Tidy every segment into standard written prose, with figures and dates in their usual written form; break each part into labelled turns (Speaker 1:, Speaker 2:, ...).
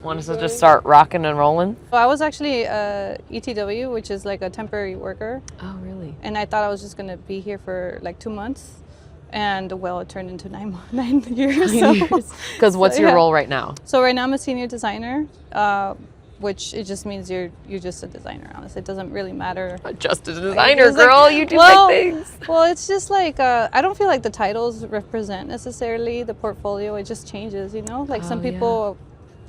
Speaker 1: Want us to just start rocking and rolling?
Speaker 2: Well, I was actually ETW, which is like a temporary worker.
Speaker 1: Oh, really?
Speaker 2: And I thought I was just going to be here for like 2 months. And well, it turned into 9 years.
Speaker 1: Because what's your role right now?
Speaker 2: So right now I'm a senior designer, which it just means you're just a designer, honestly. It doesn't really matter.
Speaker 1: Just a designer, girl. Like, you do big things.
Speaker 2: Well, it's just like, I don't feel like the titles represent necessarily the portfolio. It just changes, you know? Like some people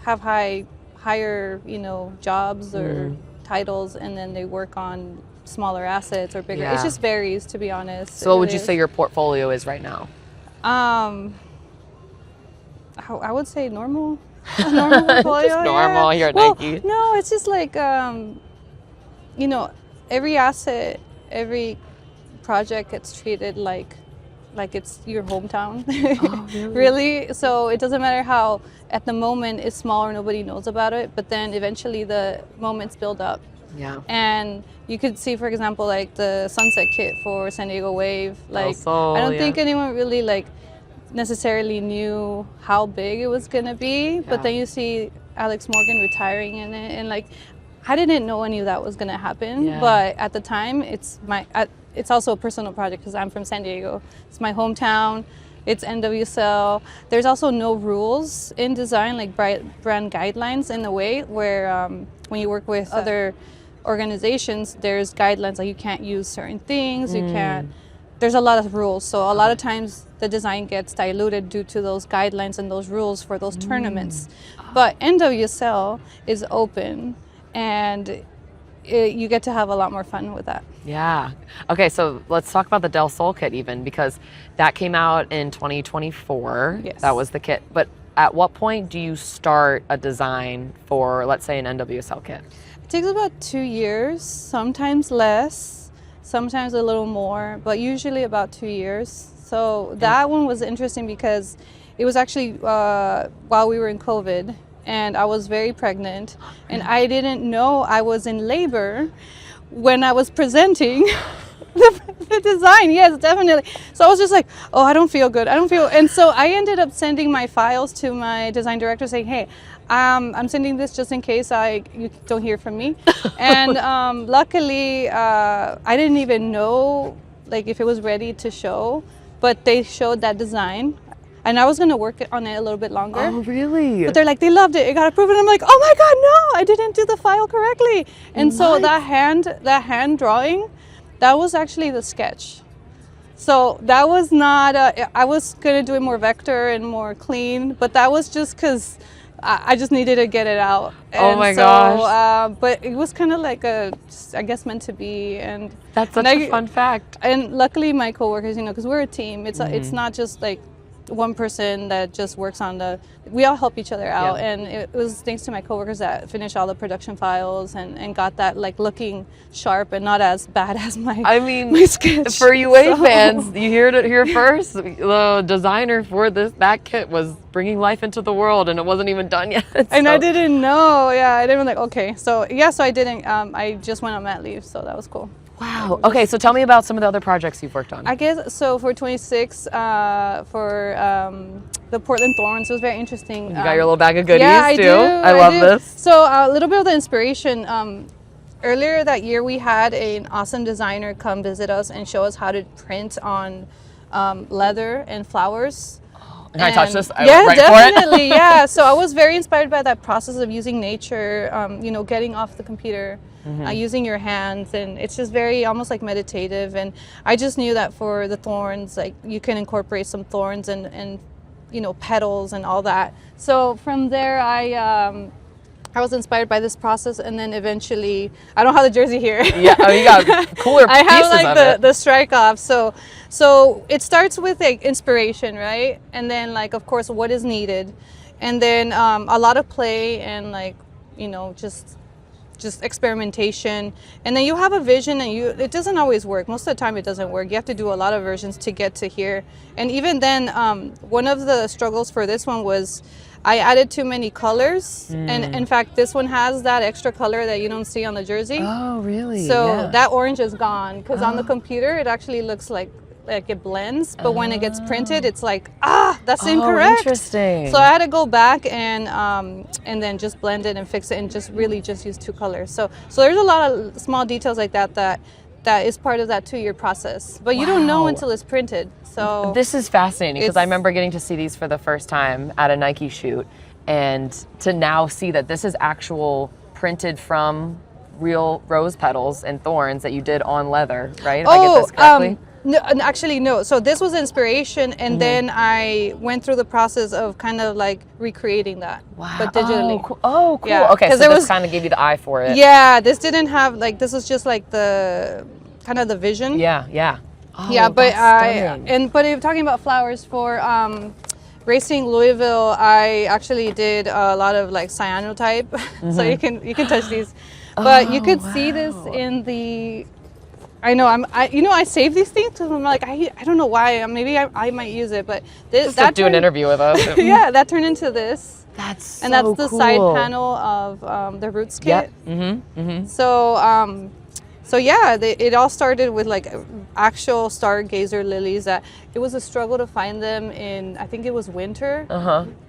Speaker 2: have higher, you know, jobs or titles, and then they work on smaller assets or bigger. It just varies, to be honest.
Speaker 1: So what would you say your portfolio is right now?
Speaker 2: I would say normal. A normal portfolio.
Speaker 1: Just normal here at Nike.
Speaker 2: No, it's just like, you know, every asset, every project gets treated like it's your hometown.
Speaker 1: Oh, really?
Speaker 2: Really? So it doesn't matter how at the moment it's small or nobody knows about it, but then eventually the moments build up.
Speaker 1: Yeah.
Speaker 2: And you could see, for example, like the sunset kit for San Diego Wave. Like,
Speaker 1: also,
Speaker 2: I don't think anyone really like necessarily knew how big it was gonna be, but then you see Alex Morgan retiring in it, and like, I didn't know any of that was gonna happen. But at the time, it's also a personal project because I'm from San Diego. It's my hometown. It's NWSL. There's also no rules in design, like brand guidelines in a way where when you work with other organizations, there's guidelines like you can't use certain things, you can't. There's a lot of rules, so a lot of times the design gets diluted due to those guidelines and those rules for those tournaments. But NWSL is open, and you get to have a lot more fun with that.
Speaker 1: Yeah. Okay, so let's talk about the Del Sol kit even, because that came out in 2024.
Speaker 2: Yes.
Speaker 1: That was the kit. But at what point do you start a design for, let's say, an NWSL kit?
Speaker 2: It takes about 2 years, sometimes less, sometimes a little more, but usually about 2 years. So that one was interesting because it was actually while we were in COVID, and I was very pregnant, and I didn't know I was in labor when I was presenting the design. Yes, definitely. So I was just like, oh, I don't feel good. I don't feel. And so I ended up sending my files to my design director saying, hey, I'm sending this just in case you don't hear from me. And luckily, I didn't even know like if it was ready to show, but they showed that design. And I was going to work on it a little bit longer.
Speaker 1: Oh, really?
Speaker 2: But they're like, they loved it. It got approved. And I'm like, oh my God, no, I didn't do the file correctly. And so that hand drawing, that was actually the sketch. So that was not, I was going to do it more vector and more clean, but that was just because I just needed to get it out.
Speaker 1: Oh my gosh.
Speaker 2: But it was kind of like I guess meant to be. And
Speaker 1: that's such a fun fact.
Speaker 2: And luckily my coworkers, you know, because we're a team, it's not just like one person that just works on we all help each other out. And it was thanks to my coworkers that finished all the production files and got that like looking sharp and not as bad as my sketch.
Speaker 1: For UA fans, you heard it here first. The designer for that kit was bringing life into the world, and it wasn't even done yet.
Speaker 2: And I didn't know. I didn't like, okay. So so I didn't, I just went on mat leave, so that was cool.
Speaker 1: Wow. Okay, so tell me about some of the other projects you've worked on.
Speaker 2: I guess, so for 26, for the Portland Thorns, it was very interesting.
Speaker 1: You got your little bag of goodies too.
Speaker 2: I
Speaker 1: love this.
Speaker 2: So a little bit of the inspiration. Earlier that year, we had an awesome designer come visit us and show us how to print on leather and flowers.
Speaker 1: Can I touch this?
Speaker 2: Yeah, definitely. Yeah. So I was very inspired by that process of using nature, you know, getting off the computer, using your hands, and it's just very almost like meditative. And I just knew that for the thorns, like you can incorporate some thorns and you know, petals and all that. So from there, I was inspired by this process, and then eventually, I don't have the jersey here.
Speaker 1: Yeah, oh, you got cooler pieces.
Speaker 2: I have like the strike off. So it starts with like inspiration, right? And then like, of course, what is needed, and then a lot of play and like, you know, just experimentation. And then you have a vision, and it doesn't always work. Most of the time it doesn't work. You have to do a lot of versions to get to here. And even then, one of the struggles for this one was I added too many colors, and in fact this one has that extra color that you don't see on the jersey.
Speaker 1: Oh, really?
Speaker 2: So that orange is gone, because on the computer it actually looks like like it blends, but when it gets printed, it's like, that's incorrect.
Speaker 1: Interesting.
Speaker 2: So I had to go back and then just blend it and fix it and just really just use 2 colors. So there's a lot of small details like that is part of that 2-year process, but you don't know until it's printed. So
Speaker 1: this is fascinating because I remember getting to see these for the first time at a Nike shoot, and to now see that this is actual printed from real rose petals and thorns that you did on leather, right? If I get this correctly?
Speaker 2: No, actually no. So this was inspiration, and then I went through the process of kind of like recreating that, but digitally.
Speaker 1: Oh, cool.
Speaker 2: Yeah,
Speaker 1: okay, so this kind of gave you the eye for it.
Speaker 2: Yeah, this didn't have like, this was just like the kind of the vision.
Speaker 1: Yeah, yeah. Oh,
Speaker 2: yeah, but
Speaker 1: but
Speaker 2: if talking about flowers for Racing Louisville, I actually did a lot of like cyanotype, so you can touch these, but you could see this in the. I know I save these things because I'm like I don't know why, maybe I might use it, but this
Speaker 1: just do an interview with us.
Speaker 2: Yeah, that turned into this.
Speaker 1: That's so
Speaker 2: and that's the
Speaker 1: cool.
Speaker 2: side panel of the Roots kit.
Speaker 1: Yep.
Speaker 2: So yeah, it all started with like actual stargazer lilies that it was a struggle to find them in, I think it was winter.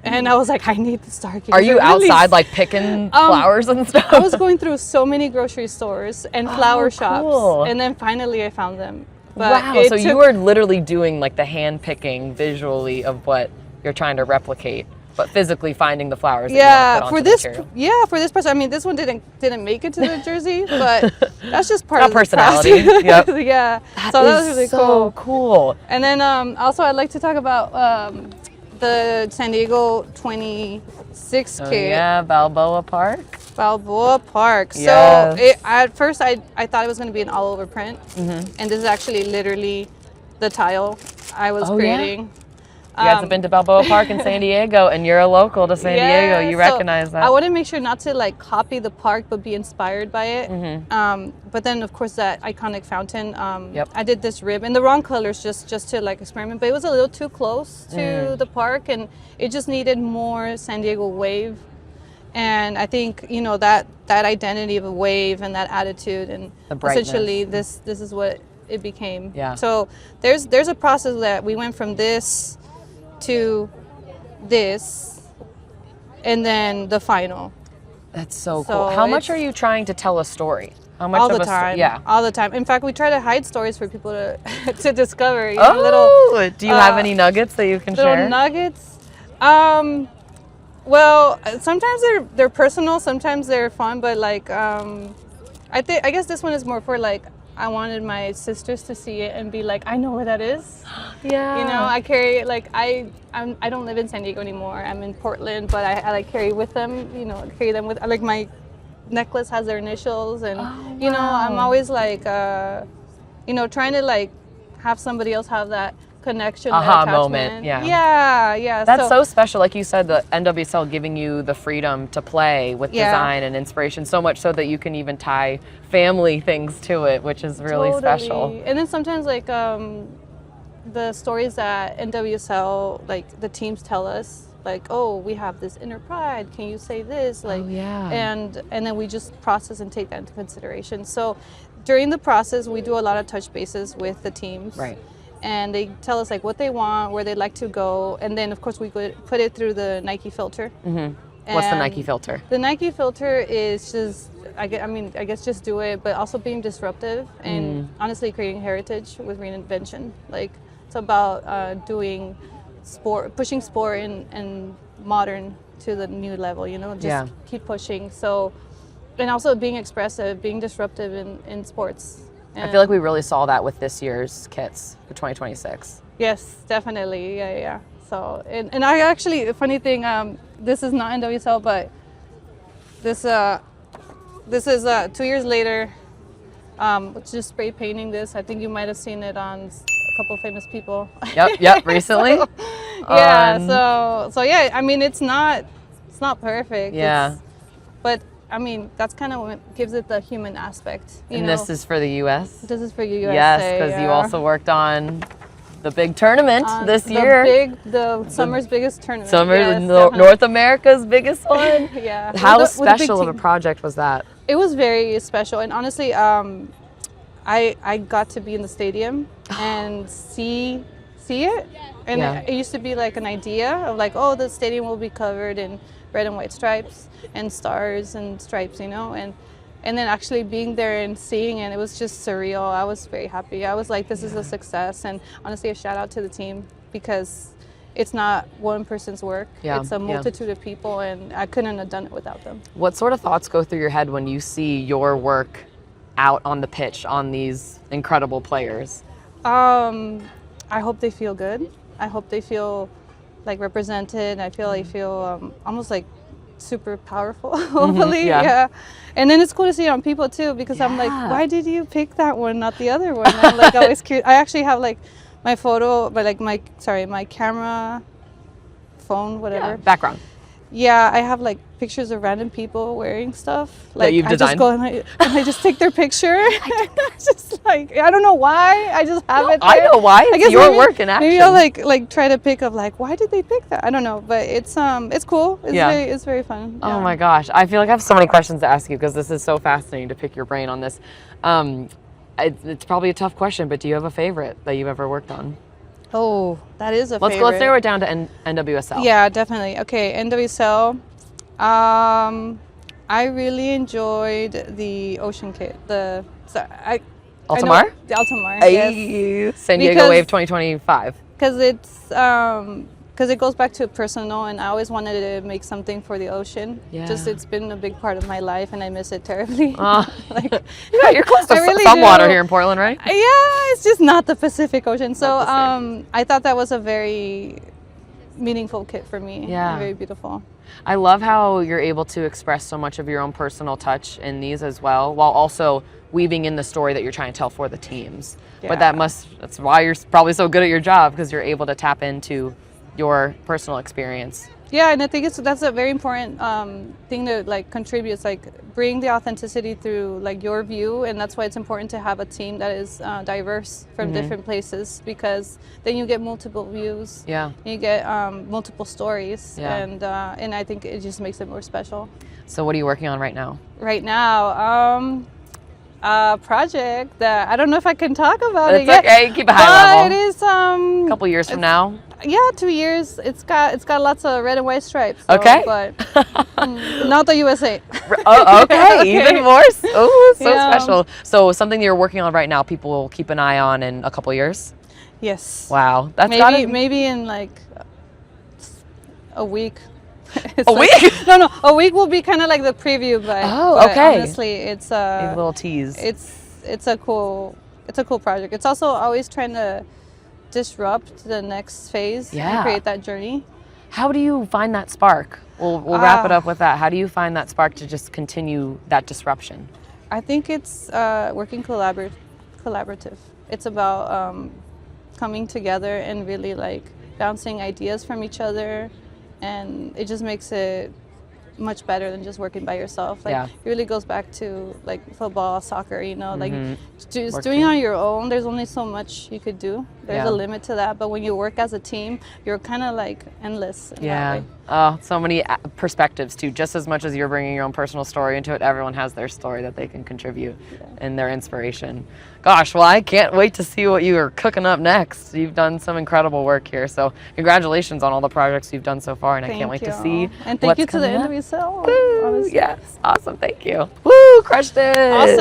Speaker 2: And I was like, I need the stargazer.
Speaker 1: Are you
Speaker 2: lilies.
Speaker 1: outside like picking flowers and stuff?
Speaker 2: I was going through so many grocery stores and flower shops, and then finally I found them. But
Speaker 1: wow, so you were literally doing like the hand picking visually of what you're trying to replicate, but physically finding the flowers.
Speaker 2: Yeah, for this person. I mean, this one didn't make it to the jersey, but that's just part of the
Speaker 1: personality.
Speaker 2: Yep. Yeah. So that was really
Speaker 1: so cool.
Speaker 2: And then also I'd like to talk about the San Diego 26 kit.
Speaker 1: Yeah, Balboa Park.
Speaker 2: Balboa Park.
Speaker 1: Yes.
Speaker 2: So at first I thought it was going to be an all over print, and this is actually literally the tile I was creating.
Speaker 1: Yeah? You guys have been to Balboa Park in San Diego, and you're a local to San Diego. You recognize that.
Speaker 2: I want to make sure not to like copy the park, but be inspired by it. But then, of course, that iconic fountain. I did this rib in the wrong colors just to like experiment, but it was a little too close to the park, and it just needed more San Diego wave. And I think that identity of a wave and that attitude, and essentially this is what it became.
Speaker 1: Yeah.
Speaker 2: So there's a process that we went from this to this, and then the final.
Speaker 1: That's so cool. How much are you trying to tell a story? How much
Speaker 2: all the time. Yeah, all the time. In fact, we try to hide stories for people to to discover.
Speaker 1: Do you have any nuggets that you can share?
Speaker 2: Little nuggets. Well, sometimes they're personal, sometimes they're fun, but like I guess this one is more for like, I wanted my sisters to see it and be like, I know where that is. Yeah. I carry, like, I don't live in San Diego anymore. I'm in Portland, but I like carry with them, carry them with, like my necklace has their initials, and, I'm always like, trying to like have somebody else have that connection,
Speaker 1: aha moment.
Speaker 2: Yeah.
Speaker 1: That's so special. Like you said, the NWSL giving you the freedom to play with design and inspiration, so much so that you can even tie family things to it, which is really special.
Speaker 2: And then sometimes like the stories that NWSL, like the teams tell us, like, oh, we have this inner pride, can you say this, like, and then we just process and take that into consideration. So during the process we do a lot of touch bases with the teams, and they tell us like what they want, where they'd like to go, and then of course we could put it through the Nike filter.
Speaker 1: What's the Nike filter?
Speaker 2: The Nike filter is just, I guess just do it, but also being disruptive and honestly creating heritage with reinvention. Like, it's about doing sport, pushing sport and modern to the new level, just keep pushing. So, and also being expressive, being disruptive in sports.
Speaker 1: I feel like we really saw that with this year's kits for 2026.
Speaker 2: Yes, definitely. Yeah. So, and I actually, a funny thing, this is not NWSL, but this is 2 years later, just spray painting this. I think you might have seen it on a couple of famous people.
Speaker 1: Yep, recently.
Speaker 2: So yeah, I mean, it's not perfect.
Speaker 1: Yeah.
Speaker 2: But I mean, that's kind of what gives it the human aspect.
Speaker 1: And this is for the U.S.?
Speaker 2: This is for USA.
Speaker 1: Yes, because you also worked on the big tournament this year.
Speaker 2: The summer's biggest tournament.
Speaker 1: North America's biggest one.
Speaker 2: Yeah.
Speaker 1: How special of a project was that?
Speaker 2: It was very special, and honestly, I got to be in the stadium and see it. And it used to be like an idea of like, oh, the stadium will be covered in red and white stripes and stars and stripes, you know, and then actually being there and seeing it, it was just surreal. I was very happy. I was like, this is a success. And honestly, a shout out to the team, because it's not one person's work. It's a multitude of people, and I couldn't have done it without them.
Speaker 1: What sort of thoughts go through your head when you see your work out on the pitch on these incredible players?
Speaker 2: I hope they feel good. I hope they feel like represented. I feel they feel almost like super powerful, hopefully. Yeah. And then it's cool to see it on people too, because I'm like, why did you pick that one, not the other one? I'm like always curious. I actually have like my photo, but like my camera, phone, whatever.
Speaker 1: Background.
Speaker 2: Yeah, I have like pictures of random people wearing stuff. Like
Speaker 1: that you've designed?
Speaker 2: I just go and I just take their picture. It's just like, I don't know why. I just have it there.
Speaker 1: I know why. It's your work in action.
Speaker 2: Maybe I'll like try to pick up like, why did they pick that? I don't know, but it's cool. It's very fun.
Speaker 1: Oh my gosh, I feel like I have so many questions to ask you, because this is so fascinating to pick your brain on this. It's probably a tough question, but do you have a favorite that you've ever worked on?
Speaker 2: Oh, that is a favorite.
Speaker 1: Let's narrow it down to NWSL.
Speaker 2: Yeah, definitely. Okay, NWSL. I really enjoyed the Ocean Kit.
Speaker 1: Altamar?
Speaker 2: The Altamar. Yes.
Speaker 1: San Diego Wave 2025.
Speaker 2: Because it goes back to personal, and I always wanted to make something for the ocean. Just it's been a big part of my life, and I miss it terribly. Like,
Speaker 1: you're close to
Speaker 2: really
Speaker 1: some water here in Portland, right?
Speaker 2: Yeah, it's just not the Pacific Ocean. So I thought that was a very meaningful kit for me.
Speaker 1: Yeah.
Speaker 2: Very beautiful.
Speaker 1: I love how you're able to express so much of your own personal touch in these as well, while also weaving in the story that you're trying to tell for the teams. But that's why you're probably so good at your job, because you're able to tap into your personal experience.
Speaker 2: Yeah, and I think that's a very important thing to like contribute. It's like bring the authenticity through like your view, and that's why it's important to have a team that is diverse from different places, because then you get multiple views. You get multiple stories, and I think it just makes it more special.
Speaker 1: So what are you working on right now?
Speaker 2: Right now, a project that I don't know if I can talk about it
Speaker 1: yet. Okay, keep it high level.
Speaker 2: It is
Speaker 1: a couple years from now.
Speaker 2: Yeah, 2 years. It's got lots of red and white stripes. So,
Speaker 1: okay.
Speaker 2: But not the USA.
Speaker 1: Oh, okay. Even more. Oh, so special. So something you're working on right now, people will keep an eye on in a couple years?
Speaker 2: Yes.
Speaker 1: Wow. That's
Speaker 2: maybe in like a week.
Speaker 1: A week?
Speaker 2: No. A week will be kind of like the preview, but
Speaker 1: okay.
Speaker 2: Honestly, it's a
Speaker 1: little tease.
Speaker 2: It's a cool project. It's also always trying to disrupt the next phase and create that journey.
Speaker 1: How do you find that spark? We'll wrap it up with that. How do you find that spark to just continue that disruption?
Speaker 2: I think it's working collaborative. It's about coming together and really like bouncing ideas from each other, and it just makes it much better than just working by yourself. Like it really goes back to like football, soccer, you know, like just doing it on your own, there's only so much you could do. There's a limit to that, but when you work as a team, you're kind of like endless in that way.
Speaker 1: Oh, so many perspectives too. Just as much as you're bringing your own personal story into it, everyone has their story that they can contribute and their inspiration. Gosh, well, I can't wait to see what you are cooking up next. You've done some incredible work here, so congratulations on all the projects you've done so far, and I can't wait to see
Speaker 2: and thank you to the NWSL.
Speaker 1: Yes, awesome, thank you. Woo, crushed it.
Speaker 2: Awesome.